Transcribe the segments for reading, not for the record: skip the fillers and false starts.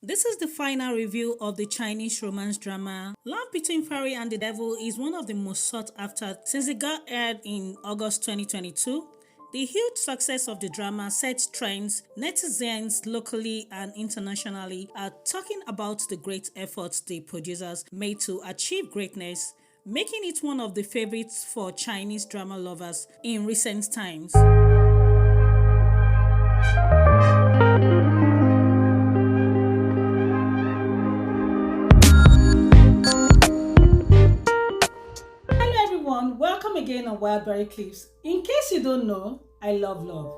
This is the final review of the Chinese romance drama. Love Between Fairy and the Devil is one of the most sought after since it got aired in August 2022. The huge success of the drama sets trends. Netizens locally and internationally are talking about the great efforts the producers made to achieve greatness, making it one of the favorites for Chinese drama lovers in recent times. Welcome again on Wildberry Clips. In case you don't know, I love love.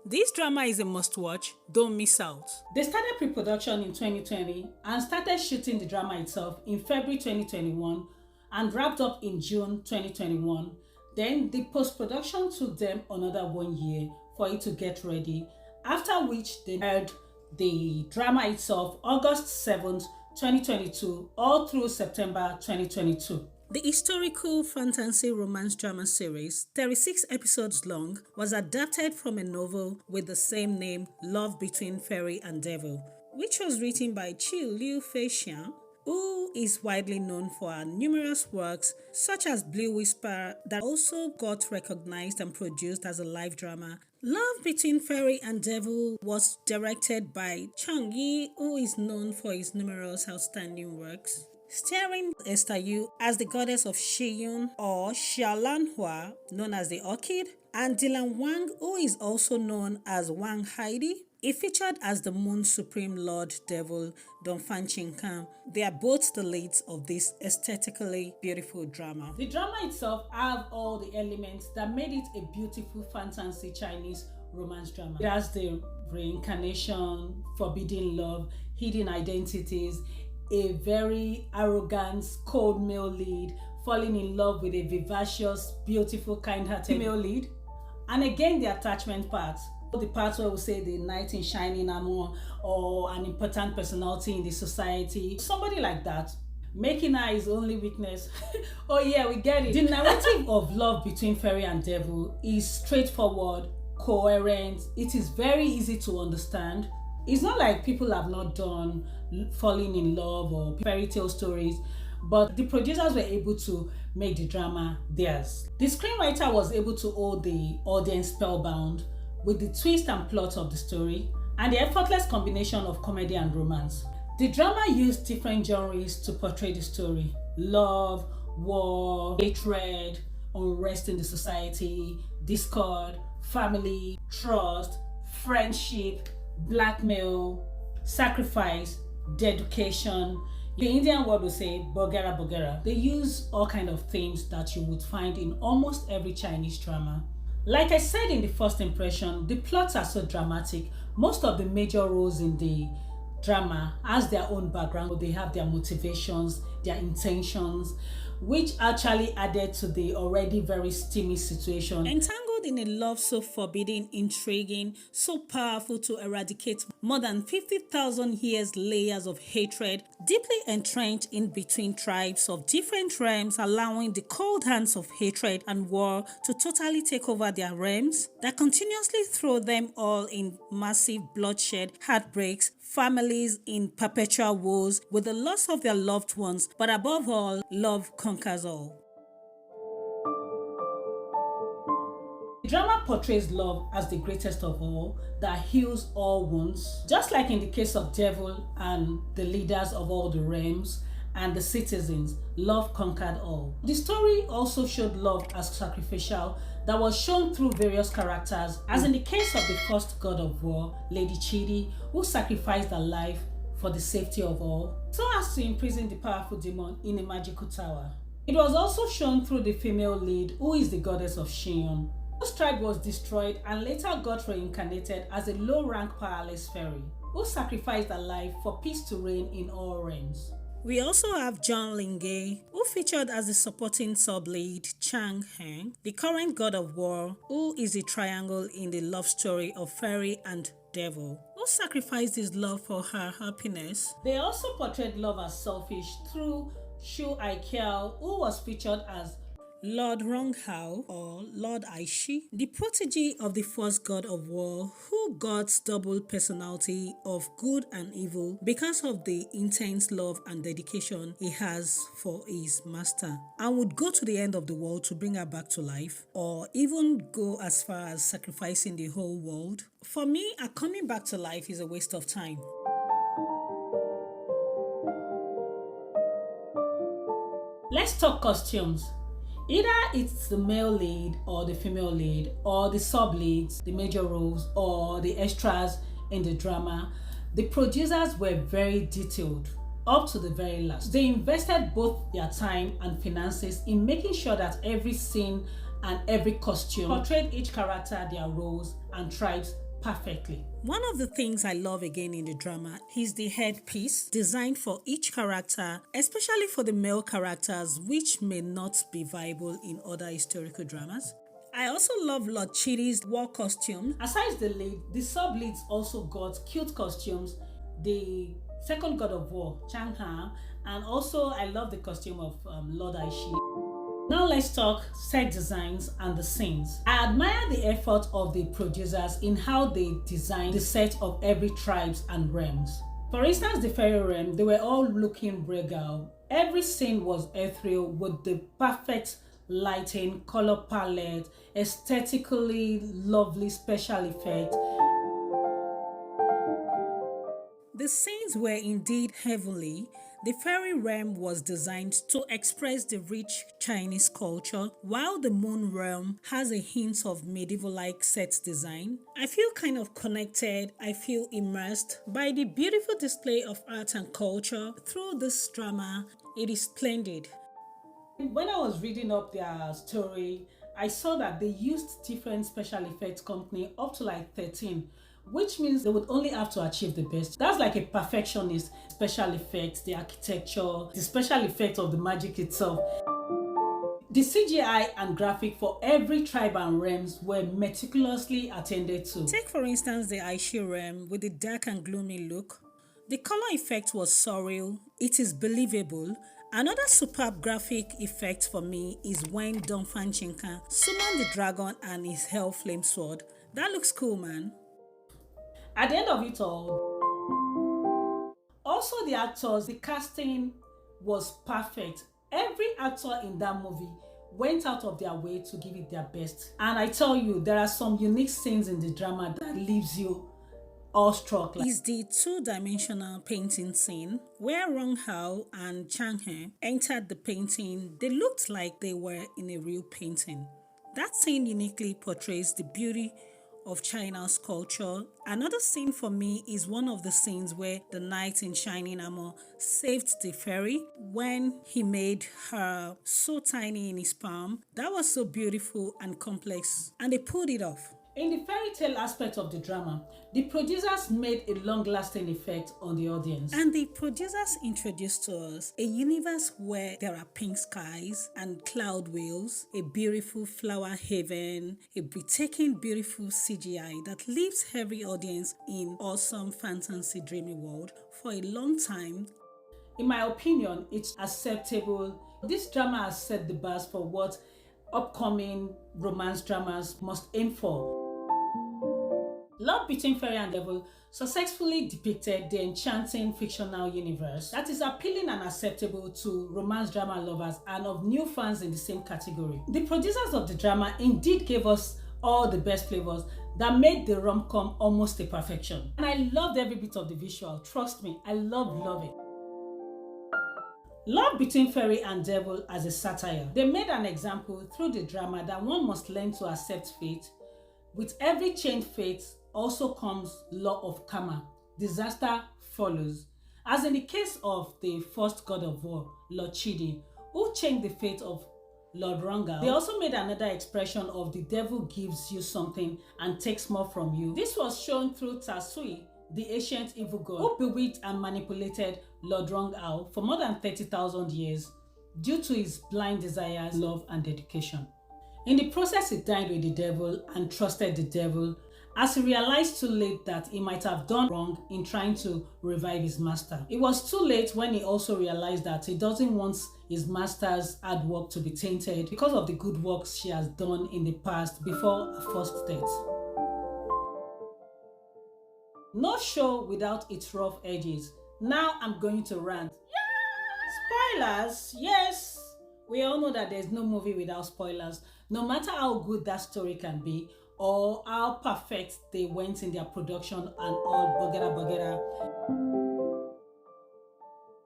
This drama is a must-watch, don't miss out. They started pre-production in 2020 and started shooting the drama itself in February 2021 and wrapped up in June 2021. Then the post-production took them another 1 year for it to get ready, after which they aired the drama itself August 7th, 2022 all through September 2022. The historical fantasy romance drama series, 36 episodes long, was adapted from a novel with the same name, Love Between Fairy and Devil, which was written by Jiu Lu Fei Xiang, who is widely known for her numerous works such as Blue Whisper that also got recognized and produced as a live drama. Love Between Fairy and Devil was directed by Cāng Lán Jué, who is known for his numerous outstanding works, starring Esther as the goddess of Xian or Cāng Lán Jué, known as the Orchid, and Wang, who is also known as Wang. He featured as the Moon's Supreme Lord Devil, Don Fan Chin Kang. They are both the leads of this aesthetically beautiful drama. The drama itself have all the elements that made it a beautiful fantasy Chinese romance drama. It has the reincarnation, forbidden love, hidden identities, a very arrogant, cold male lead falling in love with a vivacious, beautiful, kind-hearted female lead, and again the attachment part. The part where we say the knight in shining armor or an important personality in the society, somebody like that, making her his only weakness. Oh yeah, we get it. The narrative of Love Between Fairy and Devil is straightforward, coherent. It is very easy to understand. It's not like people have not done falling in love or fairy tale stories, but the producers were able to make the drama theirs. The screenwriter was able to hold the audience spellbound with the twist and plot of the story and the effortless combination of comedy and romance. The drama used different genres to portray the story: love, war, hatred, unrest in the society, discord, family, trust, friendship, blackmail, sacrifice, dedication. The Indian word will say bogera bogera. They use all kinds of themes that you would find in almost every Chinese drama. Like I said in the first impression, the plots are so dramatic. Most of the major roles in the drama has their own background. They have their motivations, their intentions, which actually added to the already very steamy situation. Entangled in a love so forbidden, intriguing, so powerful to eradicate more than 50,000 years layers of hatred, deeply entrenched in between tribes of different realms, allowing the cold hands of hatred and war to totally take over their realms, that continuously throw them all in massive bloodshed, heartbreaks, families in perpetual woes with the loss of their loved ones, but above all, love conquers all. The drama portrays love as the greatest of all, that heals all wounds. Just like in the case of Devil and the leaders of all the realms and the citizens, love conquered all. The story also showed love as sacrificial, that was shown through various characters, as in the case of the first god of war, Lady Chidi, who sacrificed her life for the safety of all, so as to imprison the powerful demon in a magical tower. It was also shown through the female lead, who is the goddess of Xian, whose tribe was destroyed and later got reincarnated as a low-rank powerless fairy, who sacrificed her life for peace to reign in all realms. We also have Zhang Linghe, who featured as the supporting sub-lead Cheng, the current god of war, who is the triangle in the love story of fairy and devil, who sacrificed his love for her happiness. They also portrayed love as selfish through Xu Haiqiao, who was featured as Lord Ronghao or Lord Aishi, the protege of the first god of war who got double personality of good and evil because of the intense love and dedication he has for his master, and would go to the end of the world to bring her back to life, or even go as far as sacrificing the whole world. For me, a coming back to life is a waste of time. Let's talk costumes. Either it's the male lead or the female lead or the sub-leads, the major roles or the extras in the drama. The producers were very detailed up to the very last. They invested both their time and finances in making sure that every scene and every costume portrayed each character, their roles and tribes perfectly. One of the things I love again in the drama is the headpiece designed for each character, especially for the male characters, which may not be viable in other historical dramas. I also love Lord Chidi's war costume. Aside the lead, the sub-leads also got cute costumes. The second god of war, Chang Han, and also I love the costume of Lord Aishi. Now let's talk set designs and the scenes. I admire the effort of the producers in how they designed the set of every tribes and realms. For instance, the fairy realm, they were all looking regal. Every scene was ethereal with the perfect lighting, color palette, aesthetically lovely special effects. The scenes were indeed heavenly. The fairy realm was designed to express the rich Chinese culture, while the moon realm has a hint of medieval-like set design. I feel kind of connected, I feel immersed by the beautiful display of art and culture through this drama. It is splendid. When I was reading up their story, I saw that they used different special effects company up to like 13. Which means they would only have to achieve the best. That's like a perfectionist. Special effects, the architecture, the special effect of the magic itself. The CGI and graphic for every tribe and realms were meticulously attended to. Take for instance the Aishi realm with the dark and gloomy look. The color effect was surreal. It is believable. Another superb graphic effect for me is when Dongfang Chenka summoned the dragon and his hell flame sword. That looks cool, man. At the end of it all, also the actors, the casting was perfect. Every actor in that movie went out of their way to give it their best. And I tell you, there are some unique scenes in the drama that leaves you awestruck. Is the two-dimensional painting scene where Rong Hao and Chang He entered the painting. They looked like they were in a real painting. That scene uniquely portrays the beauty of China's culture. Another scene for me is one of the scenes where the knight in shining armor saved the fairy when he made her so tiny in his palm. That was so beautiful and complex, and they pulled it off. In the fairy tale aspect of the drama, the producers made a long-lasting effect on the audience. And the producers introduced to us a universe where there are pink skies and cloud whales, a beautiful flower haven, a breathtaking beautiful CGI that leaves every audience in awesome fantasy dreamy world for a long time. In my opinion, it's acceptable. This drama has set the bars for what upcoming romance dramas must aim for. Love Between Fairy and Devil successfully depicted the enchanting fictional universe that is appealing and acceptable to romance drama lovers and of new fans in the same category. The producers of the drama indeed gave us all the best flavors that made the rom-com almost a perfection. And I loved every bit of the visual. Trust me, I love it. Love Between Fairy and Devil as a satire. They made an example through the drama that one must learn to accept fate. With every changed fate also comes law of karma. Disaster follows. As in the case of the first god of war, Lord Chidi, who changed the fate of Lord Ranga. They also made another expression of the devil gives you something and takes more from you. This was shown through Tasui, the ancient evil god, who bewitched and manipulated Lord Rongao for more than 30,000 years due to his blind desires, love and dedication. In the process, he dined with the devil and trusted the devil as he realized too late that he might have done wrong in trying to revive his master. It was too late when he also realized that he doesn't want his master's hard work to be tainted because of the good works she has done in the past before her first death. No show without its rough edges. Now I'm going to rant. Spoilers, yes. We all know that there's no movie without spoilers. No matter how good that story can be or how perfect they went in their production and all bogera.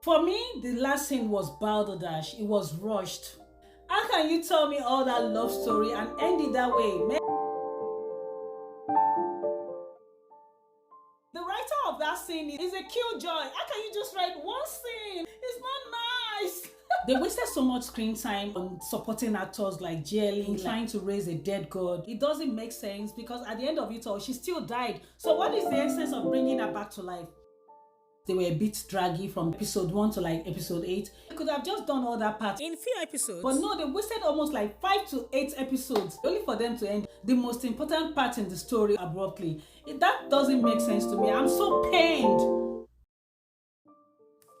For me, the last scene was balderdash. It was rushed. How can you tell me all that love story and end it that way, man? The writer of that scene is a killjoy. How can you just write one scene? It's not nice. They wasted so much screen time on supporting actors like Jiu Ling trying to raise a dead god. It doesn't make sense because at the end of it all, she still died. So what is the essence of bringing her back to life? They were a bit draggy from episode 1 to like episode 8. They could have just done all that part in few episodes. But no, they wasted almost like 5 to 8 episodes only for them to end the most important part in the story abruptly. That doesn't make sense to me. I'm so pained.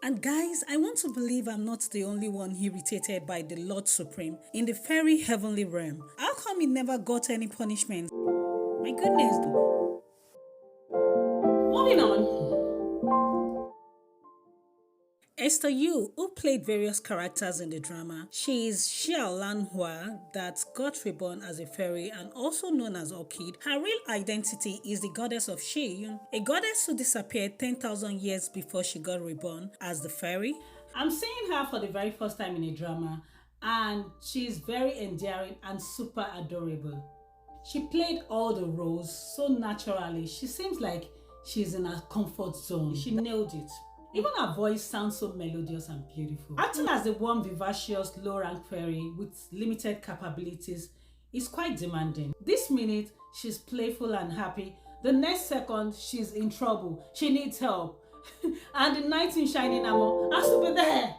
And guys, I want to believe I'm not the only one irritated by the Lord Supreme in the very heavenly realm. How come he never got any punishment? My goodness. Moving on. Esther Yu, who played various characters in the drama, she is Cāng Lán Jué that got reborn as a fairy and also known as Orchid. Her real identity is the goddess of Xi, a goddess who disappeared 10,000 years before she got reborn as the fairy. I'm seeing her for the very first time in a drama and she's very endearing and super adorable. She played all the roles so naturally. She seems like she's in her comfort zone. She nailed it. Even her voice sounds so melodious and beautiful. Acting as the warm, vivacious, low-rank fairy with limited capabilities is quite demanding. This minute, she's playful and happy. The next second, she's in trouble. She needs help. And the knight in shining armor has to be there.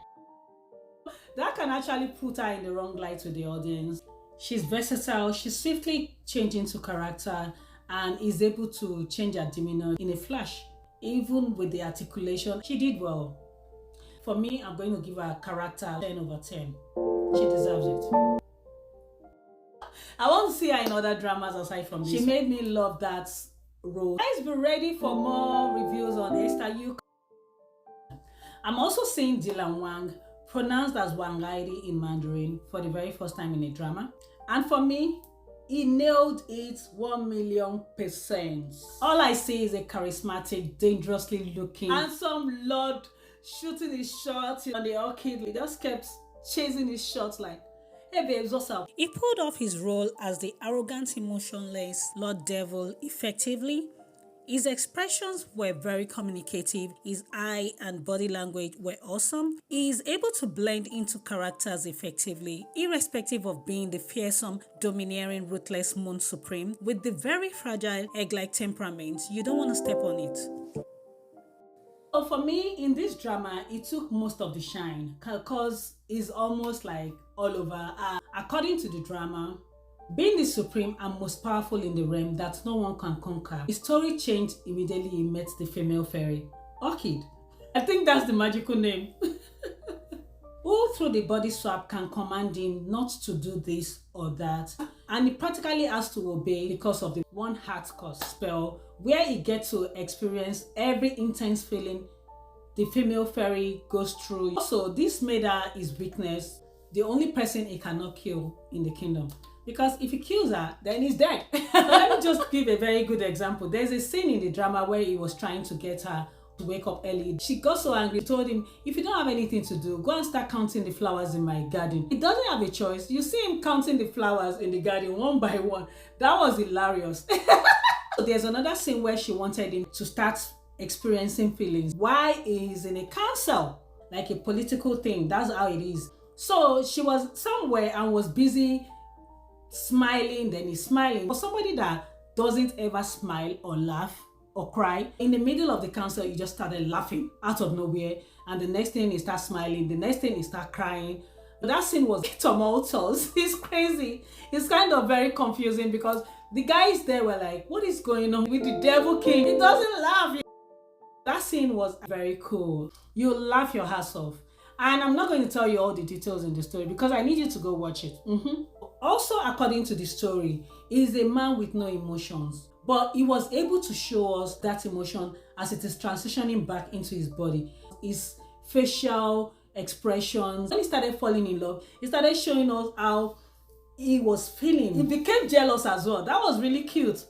That can actually put her in the wrong light with the audience. She's versatile. She's swiftly changing to character and is able to change her demeanor in a flash. Even with the articulation, she did well. For me, I'm going to give her a character 10 over 10. She deserves it. I want to see her in other dramas aside from this. She made me love that role. Guys, be ready for more reviews on Esther Yu. I'm also seeing Dylan Wang, pronounced as Wang in Mandarin, for the very first time in a drama. And for me, he nailed it 1,000,000%. All I see is a charismatic, dangerously looking, handsome lord shooting his shots on the orchid. He just kept chasing his shots like, hey babes, what's up? He pulled off his role as the arrogant, emotionless Lord Devil effectively. His expressions were very communicative, his eye and body language were awesome. He is able to blend into characters effectively, irrespective of being the fearsome, domineering, ruthless Moon Supreme with the very fragile egg-like temperament. You don't want to step on it. So for me, in this drama, it took most of the shine because it's almost like all over. According to the drama, being the supreme and most powerful in the realm that no one can conquer, his story changed immediately he met the female fairy, Orchid. I think that's the magical name. Who through the body swap can command him not to do this or that, and he practically has to obey because of the one heart curse spell where he gets to experience every intense feeling the female fairy goes through. Also, this made her his weakness, the only person he cannot kill in the kingdom. Because if he kills her, then he's dead. Let me just give a very good example. There's a scene in the drama where he was trying to get her to wake up early. She got so angry, told him, if you don't have anything to do, go and start counting the flowers in my garden. He doesn't have a choice. You see him counting the flowers in the garden one by one. That was hilarious. There's another scene where she wanted him to start experiencing feelings. Why is in a council, like a political thing. That's how it is. So she was somewhere and was busy smiling, then he's smiling. For somebody that doesn't ever smile or laugh or cry, in the middle of the council, you just started laughing out of nowhere, and the next thing he starts smiling, the next thing he starts crying. But that scene was tumultuous. It's crazy. It's kind of very confusing because the guys there were like, what is going on with the Devil King? He doesn't laugh. That scene was very cool. You laugh your ass off. And I'm not going to tell you all the details in the story because I need you to go watch it. Also, according to the story, he is a man with no emotions. But he was able to show us that emotion as it is transitioning back into his body. His facial expressions. When he started falling in love, he started showing us how he was feeling. He became jealous as well. That was really cute.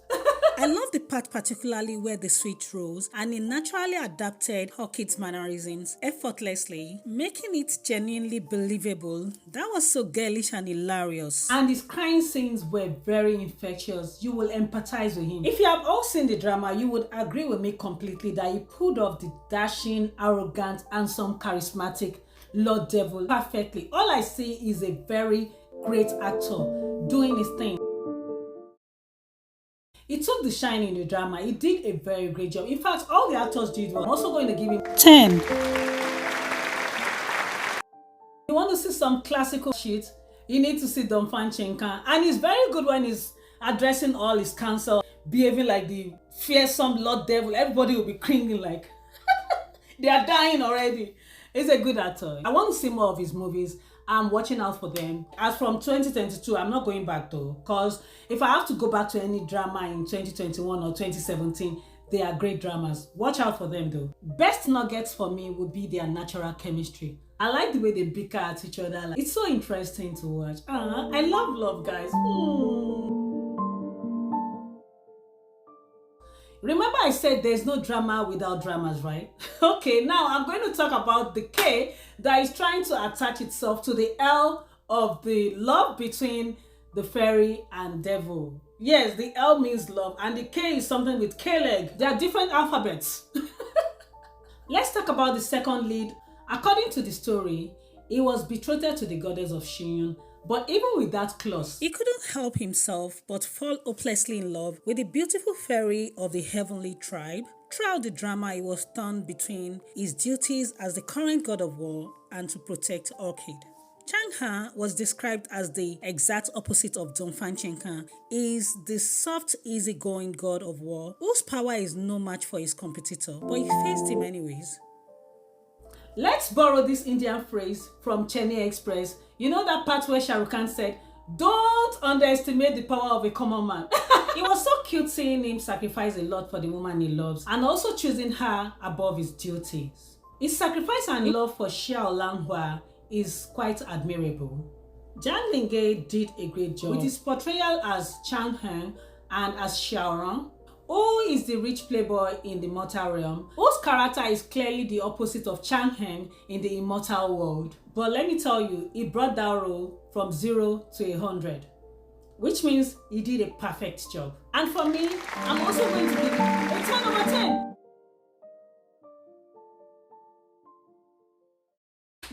I love the part particularly where the switch rose and he naturally adapted Orchid's mannerisms effortlessly, making it genuinely believable. That was so girlish and hilarious. And his crying scenes were very infectious. You will empathize with him. If you have all seen the drama, you would agree with me completely that he pulled off the dashing, arrogant, handsome, charismatic Lord Devil perfectly. All I see is a very great actor doing his thing. He took the shine in the drama. He did a very great job. In fact, all the actors did well. I'm also going to give him 10. You want to see some classical shit? You need to see Dongfang Chenxiao. And he's very good when he's addressing all his counsel, behaving like the fearsome Lord Devil. Everybody will be cringing like they are dying already. He's a good actor. I want to see more of his movies. I'm watching out for them. As from 2022, I'm not going back though, because if I have to go back to any drama in 2021 or 2017, they are great dramas. Watch out for them though. Best nuggets for me would be their natural chemistry. I like the way they bicker at each other. It's so interesting to watch. I love guys. Remember I said there's no drama without dramas, right? Okay, now I'm going to talk about the K that is trying to attach itself to the L of the love between the fairy and devil. Yes, the L means love and the K is something with K-leg. They are different alphabets. Let's talk about the second lead. According to the story, he was betrothed to the goddess of Qian. But even with that clause, he couldn't help himself but fall hopelessly in love with the beautiful fairy of the heavenly tribe. Throughout the drama, he was torn between his duties as the current god of war and to protect Orchid. Chang Han was described as the exact opposite of Dongfang Chenxiao. He is the soft, easygoing god of war whose power is no match for his competitor, but he faced him anyways. Let's borrow this Indian phrase from Chennai Express. You know that part where Shah Rukh Khan said, "Don't underestimate the power of a common man." It was so cute seeing him sacrifice a lot for the woman he loves and also choosing her above his duties. His sacrifice and love for Cāng Lán Jué is quite admirable. Zhang Linghe did a great job with his portrayal as Chang Han and as Xiao, who is the rich playboy in the mortal realm, whose character is clearly the opposite of Chang Han in the immortal world. But let me tell you, he brought that role from 0 to 100, which means he did a perfect job. And for me, I'm also going to give him a 10 over 10.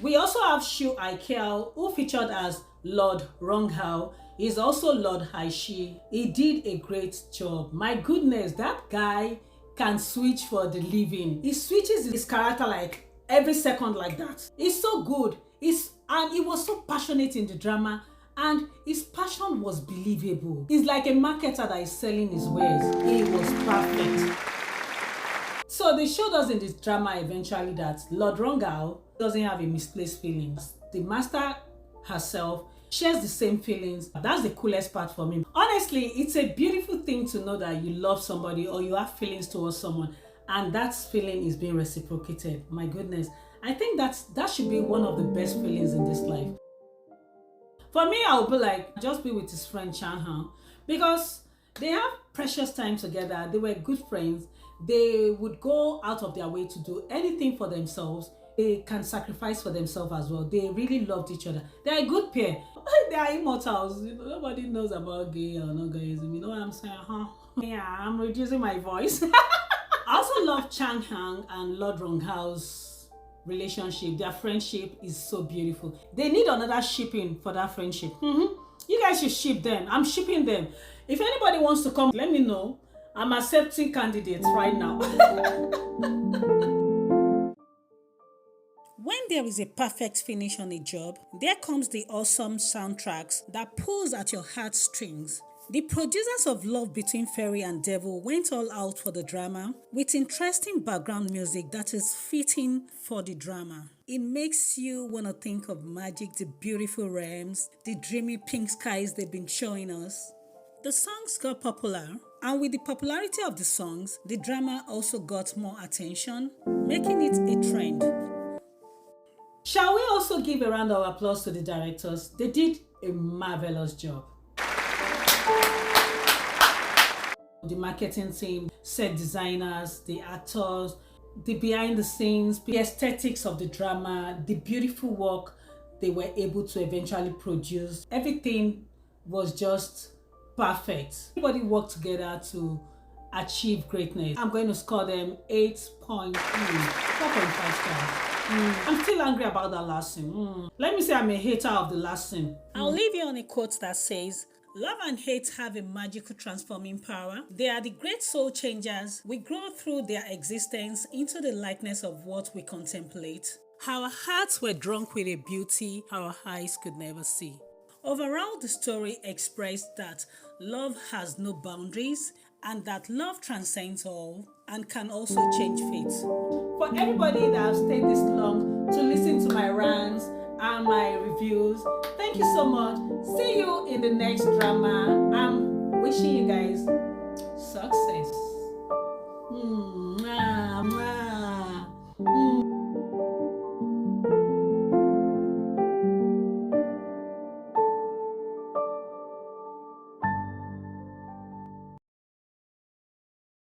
We also have Xu Haiqiao, who featured as Lord Ronghao. He's also Lord Hachi. He did a great job. My goodness, that guy can switch for the living. He switches his character like every second like that. He's so good. And he was so passionate in the drama, and his passion was believable. He's like a marketer that is selling his wares. He was perfect. So they showed us in this drama eventually that Lord Ronghao doesn't have a misplaced feelings. The master herself shares the same feelings. That's the coolest part for me. Honestly, it's a beautiful thing to know that you love somebody or you have feelings towards someone and that feeling is being reciprocated. My goodness, I think that should be one of the best feelings in this life. For me, I would be like, just be with his friend Chang Han, because they have precious time together. They were good friends. They would go out of their way to do anything for themselves. They can sacrifice for themselves as well. They really loved each other. They're a good pair. They are immortals. You know, nobody knows about gay or no gayism. You know what I'm saying? Yeah, I'm reducing my voice. I also love Chang Han and Lord Ronghao's relationship. Their friendship is so beautiful. They need another shipping for that friendship. You guys should ship them. I'm shipping them. If anybody wants to come, let me know. I'm accepting candidates right now. When there is a perfect finish on a job, there comes the awesome soundtracks that pulls at your heartstrings. The producers of Love Between Fairy and Devil went all out for the drama with interesting background music that is fitting for the drama. It makes you want to think of magic, the beautiful realms, the dreamy pink skies they've been showing us. The songs got popular, and with the popularity of the songs, the drama also got more attention, making it a trend. Shall we also give a round of applause to the directors? They did a marvelous job. The marketing team, set designers, the actors, the behind the scenes, the aesthetics of the drama, the beautiful work they were able to eventually produce. Everything was just perfect. Everybody worked together to achieve greatness. I'm going to score them 8.3, 4.5 stars. I'm still angry about that last scene. Let me say I'm a hater of the last scene. I'll leave you on a quote that says, "Love and hate have a magical transforming power. They are the great soul changers. We grow through their existence into the likeness of what we contemplate. Our hearts were drunk with a beauty our eyes could never see." Overall, the story expressed that love has no boundaries and that love transcends all and can also change fate. For everybody that has stayed this long to listen to my rants and my reviews, thank you so much. See you in the next drama. I'm wishing you guys